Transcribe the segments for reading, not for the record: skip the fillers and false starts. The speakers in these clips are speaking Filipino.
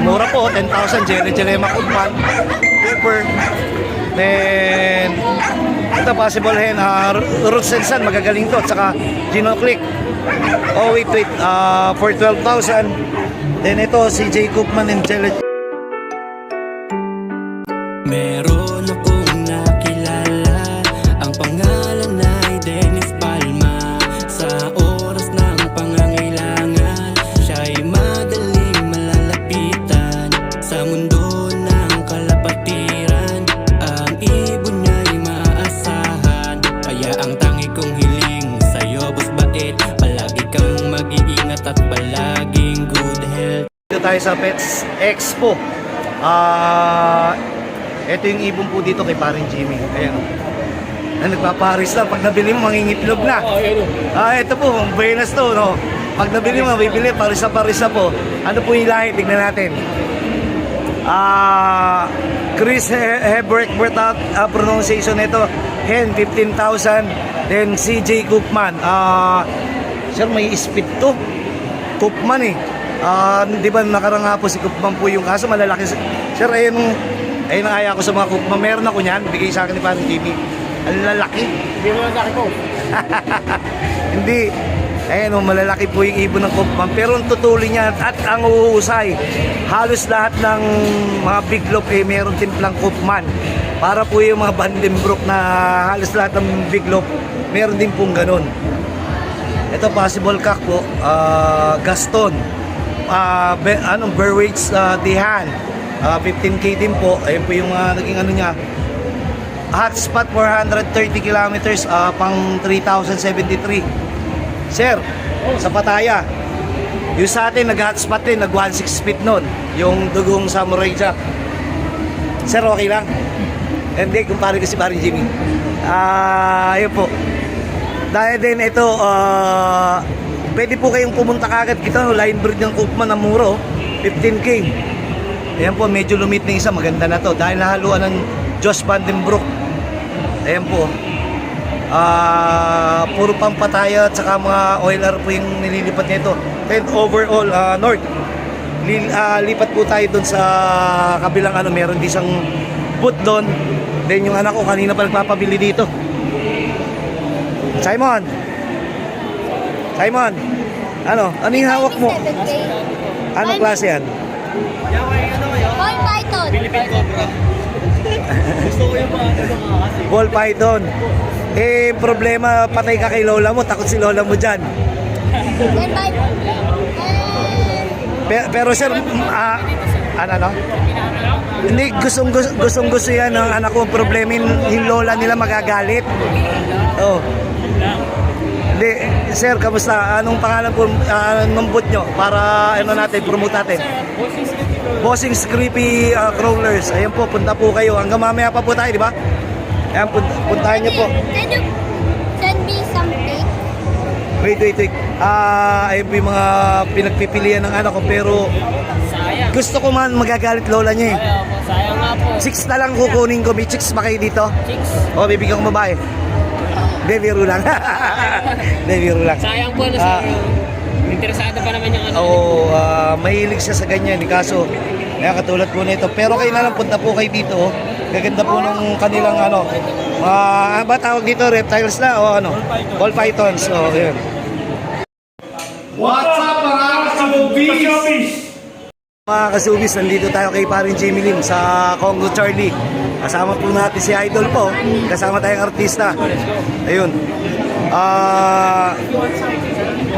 Mura po, 10,000, Jelly Jelema Kupman, Pepper. Then, ito possible hen, Roots and Sun, magagaling to. At saka Gino Click. Oh, wait, for 12,000. Then ito, si J. Kupman and Jelly. Meron akong nakilala, ang pangalan ay Dennis Palma. Sa oras ng pangangailangan, siya'y madaling malalapitan. Sa mundo ng kalapatiran, ang ibon niya'y maaasahan. Kaya ang tangi kong hiling sa'yo, boss bait, palagi kang mag-iingat at palaging good health. Dito tayo sa Pets Expo. Ito yung ibon po dito kay paring Jimmy. Ayan. Nagpaparis lang. Pag nabili mo, mangingitlog na. Ito po, buenas to. No? Pag nabili mo, bibili, paris na po. Ano po yung lahi? Tignan natin. Chris Hebrecht pronunciation nito. Hen, 15,000. Then CJ Kupman. Sir, may speed to. Kupman eh. Di ba nakaranga po si Kupman po yung kaso malalaki. Sir, ayun ang aya ko sa mga Kupman. Meron ako niyan. Bigay sa akin ni Parang Jimmy. Ang lalaki. Hindi mo lalaki ko. Hindi. Ayun, malalaki po yung ibon ng Kupman. Pero ang tutuloy niya at ang uusay, halos lahat ng mga big loop meron timplang Kupman. Para po yung mga Vandenbroek na halos lahat ng big loop, meron din pong ganun. Ito possible cock po. Gaston. Berwich Dihan. 15K din po. Ayun po yung naging ano niya. Hotspot 430 kilometers, pang 3,073. Sir, sa Pattaya, yung sa atin nag-hotspot din, nag-16 feet nun. Yung dugong Samurai Jack. Sir, okay lang? Hindi, kumpare ko si paring Jimmy. Ayun po. Dahil din ito, pwede po kayong pumunta kagad. Kita, line breed ng Kupman na muro, 15K. Ayan po, medyo lumit na isa, maganda na to. Dahil nahaluan ng Josh Vandenbroek. Ayan po. Puro Pampataya at saka mga OLR po yung nililipat nito. Then overall, north. Lipat po tayo dun sa kabilang meron din isang boot doon. Then yung anak ko kanina pa nagpapabili dito. Simon, ano yung hawak mo? Anong klase yan? Ball python. Philippine Cobra. Gusto ko yung mga kasi. Ball python. Problema, patay ka kay lola mo. Takot si lola mo dyan. Then by Pero sir, ano? Hindi, gustong-gusto yan ng anak ko. Problema yung lola nila magagalit. Oh. Hindi, sir, kamusta? Anong pangalan po ng boot nyo? Para natin, promote natin. Bossing Scrappy Crawlers. Ayan po, punta po kayo. Hanggang mamaya pa po tayo, di ba? Ayan, puntahan nyo po. Can you send me some cake? Wait. Ayun po yung mga pinagpipilian ng anak ko. Pero Sayang. gusto ko man magagalit lola niya eh. Sayang nga po. 6 na lang kukunin ko. May chicks ba kayo dito? Chicks. O, bibigyan ko babae. Hindi, biro lang. Hindi, biro lang. Sayang po interesado pa naman yung Oo, mahilig siya sa ganyan. Kaso, katulad po nito. Pero kayo na lang, punta po kayo dito. Oh. Gaganda po ng kanilang ba tawag dito? Reptiles na o ano? Ball pythons. O, yun. What's up mga kasubis? Mga kasubis, nandito tayo kay paring Jimmy Lim sa Congo Charlie. Kasama po natin si Idol po. Kasama tayong artista. Ayun.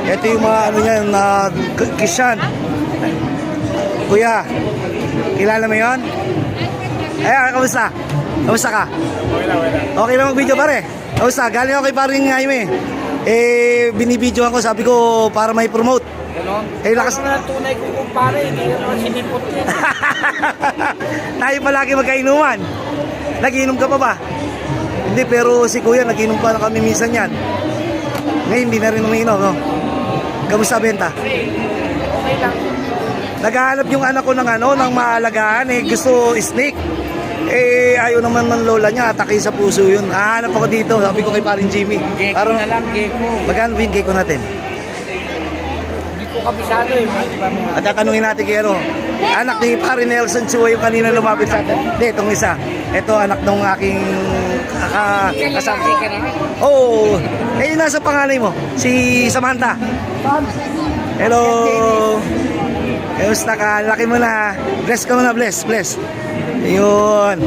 Ito yung mga niya na Kishan. Kuya, kilala mo yun? Kamusta? Kamusta ka? Okay lang mag-video pare. Kamusta? Galing ako kay paring Jaime. Binibidyo ako, sabi ko para may promote. Lakas na tunay ko kumpare, hindi naman sinipot yun. Tayo palagi magkainuman. Nagiinom ka pa ba? Hindi, pero si kuya nagiinom pa na kami minsan yan. Ngayon hindi na rin umiinom, no? Kamusta benta? Okay lang. Naghahanap yung anak ko ng maalagaan, gusto snake. Ayaw naman ng lola niya, atake sa puso yun. Hanap ako dito, sabi ko kay paring Jimmy. Gecko na lang, gecko. Magkano yung gecko natin? Hindi po kabisado eh. At tatanungin natin kay ano, anak ni Pare Nelson Chua yung kanina lumapit sa atin. Hindi, itong isa. Ito anak ng aking kasama. Oo. Eh, nasa panganay mo? Si Samantha. Hello. Kamusta ka? Laki mo na. Bless ka mo na, bless. Ayun.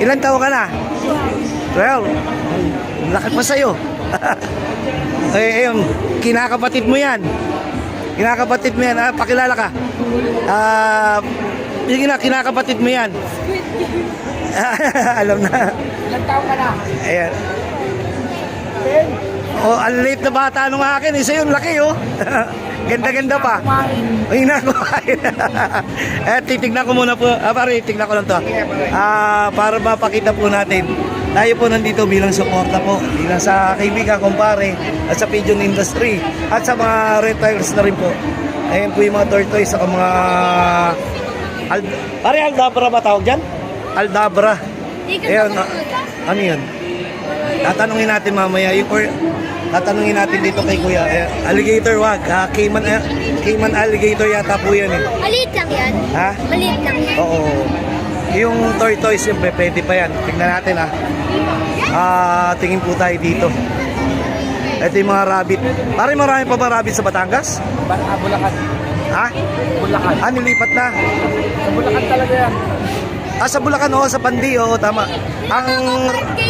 Ilan taon ka na? 12. Laki pa sa'yo. Ayun. Kinakapatid mo yan. Pakilala ka. Kinakapatid mo yan. Alam na. Ilang taon ka na? Ayan. Oh, ang late na bata nung akin. Isa yun, laki oh. Ganda-ganda pa. Ay, nakuhain. Titignan ko muna po. Pare, titignan ko lang to. Para mapakita po natin. Tayo po nandito bilang suporta po. Bilang sa kaibigan, kumpare. At sa pigeon industry. At sa mga retailers na rin po. Ayan po yung mga tortoise. Saka mga... Pare, Aldabra ba tawag dyan? Aldabra. Ayan. Ano yun? Tatanungin natin mamaya. Tatanungin natin dito kay Kuya. Alligator wag. Cayman alligator yata po yan eh. Maliit lang yan. Ha? Maliit lang yan. Oo. Yung tortoise yung pwede pa yan. Tingnan natin ha. Tingin po tayo dito. Ito yung mga rabbit. Pare, marami pa ba rabbit sa Batangas? Bulacan. Ha? Bulacan. Nilipat na. Sa Bulacan talaga yan. Sa Bulacan, sa Pandi, tama.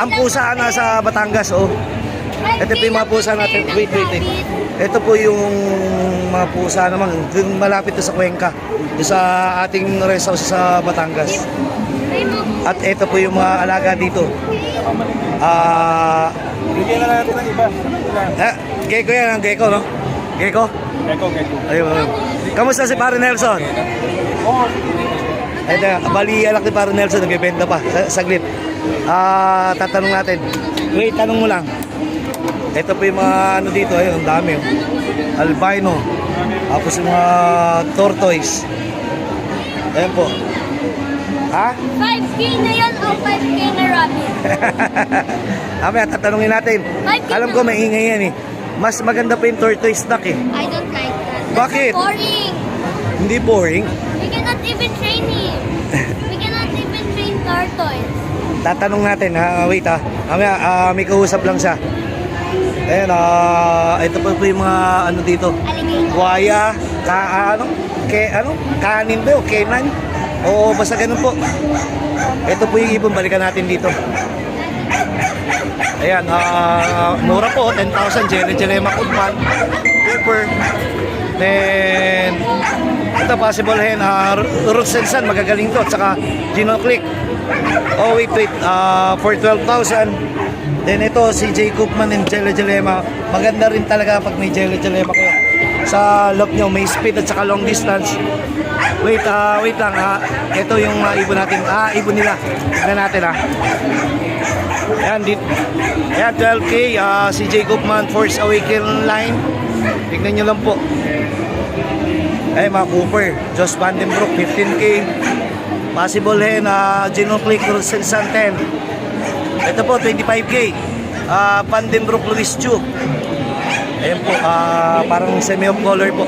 Ang pusa sa Batangas, Ito po yung mga pusa natin. Wait. Ito po yung mga pusa naman. Dun malapit to sa Cuenca. Doon sa ating rest house sa Batangas. At ito po yung mga alaga dito. Bigyan na natin ng iba. Gecko yan, ang gecko, no? Gecko? Gecko. Ayun. Kamusta si Pare Nelson? Oo. Ito, bali alak ni Pare Nelson, nagbebenta pa. Saglit. Tatanong natin. Wait, tanong mo lang. Ito po yung mga dito, ayun, ang dami. Albino. Tapos yung mga tortoise. Ayan po. Ha? 5K na yan o 5K na rabbit? Amaya, tatanungin natin. Alam ko may ingay yan eh. Mas maganda pa yung tortoise duck eh. I don't like that. Bakit? That's boring. Hindi boring. We cannot even train him. We cannot even train tortoise. Tatanong natin ha. Wait ha. Amaya, may kausap lang siya. Ayan, ito po yung mga ano dito. Alligator. Buhaya, kanin ba o kenan? Oo, basta ganun po. Ito po yung ibon, balikan natin dito. Ayan, mura po, 10,000, Jelema Kutman, Cooper. Then, ito possible hen, Roots and Sun, magagaling to, at saka Gino Click. Oh, wait, for 12,000. Then ito, si J. Cookman and Jelema. Maganda rin talaga pag may Jelema kayo. Sa lock nyo, may speed at saka long distance. Wait lang ha. Ito yung ibon natin. Ibon nila. Tignan natin ha. Ayan, ayan 12K. Si J. Cookman, Force Awaken line. Tignan nyo lang po. Ay, mga Cooper. Josh Vandenbroek, 15K. Possible hen, Gino Click, Russell San 10. Ito po, 25K. Vandenbroek, Luis Chu. Ayan po, parang semi-off color po.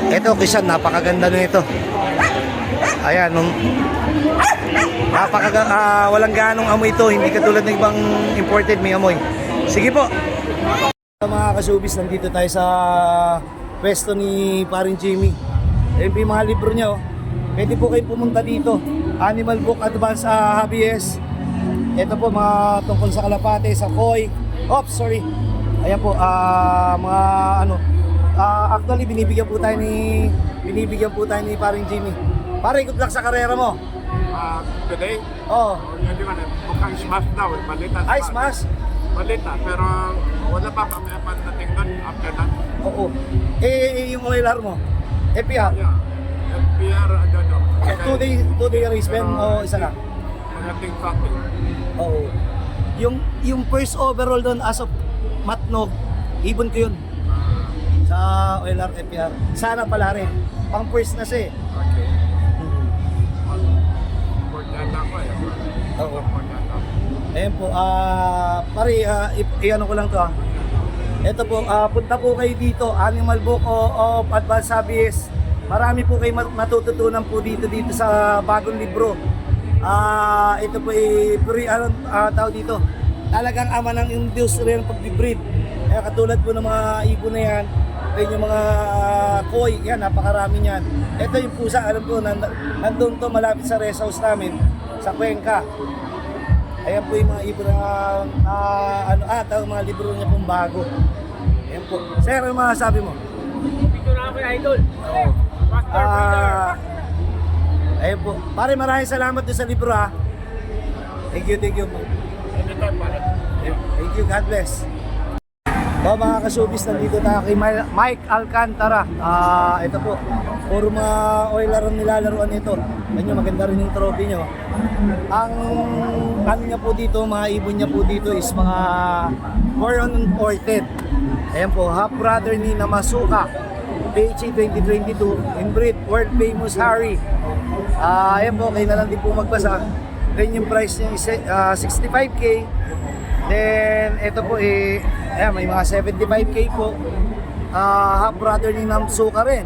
Ito, Kisan, napakaganda na ito. Ayan, walang ganong amoy ito. Hindi katulad ng ibang imported, may amoy. Sige po. Mga kasubis, nandito tayo sa pwesto ni Paring Jimmy. Ayan po yung mga libro niya. Pwede po kayo pumunta dito. Animal Book Advance HBS. Ito po mga tungkol sa kalapate, sa koi. Sorry. Ayan po, mga ano. Actually, binibigyan po tayo ni Paring Jimmy. Pare, good luck sa karera mo. Today? Oo. Hindi man, mukhang smash daw. Balita. Ay, smash. Balita, pero wala pa mamaya pa nating doon after that. Oo. Yung OLR mo? FPR? Yeah. FPR, ano. 2-day race pen o isa lang? Magating tracking. Oo. Yung first overall doon as of Matnog, ibon ko yun. Sa OLR FPR. Sana pala rin. Pang first na siya eh. Okay. Important ako eh. Oo. Important ako. Ayan po, pare, i-ano ko lang to Ito po, punta po kayo dito, Animal Book of Advanced Hobbies. Marami po kayo matututunan po dito sa bagong libro. Ito po tawag dito, talagang ama ng industriya ng pag-breed. Kaya katulad po ng mga ibon na yan, ayun yung mga koi, yan, napakarami yan. Ito yung pusa, alam ko, nandun to malapit sa rest house namin, sa Cuenca. Ayan po yung mga ibon na, mga libro niya pong bago. Ayan po. Sir, ano masasabi mo? Picture na ako yung idol. Oo. Master breeder. Ayun po. Pare, maraming salamat doon sa libro ha. Thank you po. Anytime, pare. Thank you, God bless. Mga ka-showbiz, nandito tayo kay Mike Alcantara. Ito po, puro mga oiler ang nilalaruan nito. Ganyan, maganda rin yung trophy nyo. Ang ano niya po dito, mga ibon niya po dito is mga more on imported. Ayan po, half brother ni Namasuka, PHA 2022, inbreed, world famous Harry. Ayan po, kayo na lang din po magbasa. Then yung price niya is 65k. Then ito po ayan, may mga 75k po. Half brother ni Namsuka rin.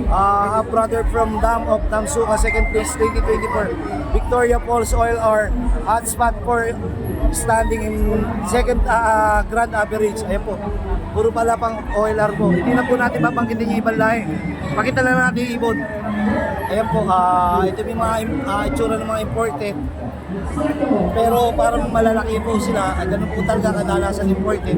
Half brother from Dam of Namsuka, second place 2024. Victoria Falls Oil or hotspot for standing in second grand average. Ayan po. Puro pala pang OLR po. Hindi na po natin babanggitin yung ibang lahi. Pakita lang natin yung ibon. Ayan po, ito yung mga itsura ng mga imported. Pero parang malalaki po sila, ganun po talaga kadalasan imported.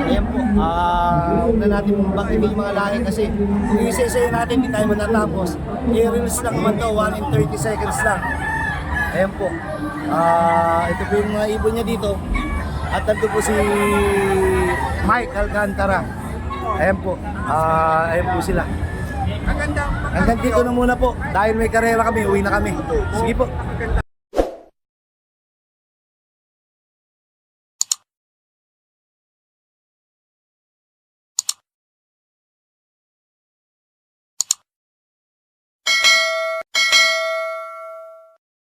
Ayan po, huwag na natin banggitin yung mga lahi kasi kung isa-isa natin, hindi tayo matatapos. I-release lang naman to, 1 in 30 seconds lang. Ayan po, ito po yung mga ibon niya dito. At nandito po si Mike Alcantara. Ayan po, ayan po sila. Hanggang dito na muna po. Dahil may karera kami, uwi na kami. Sige po.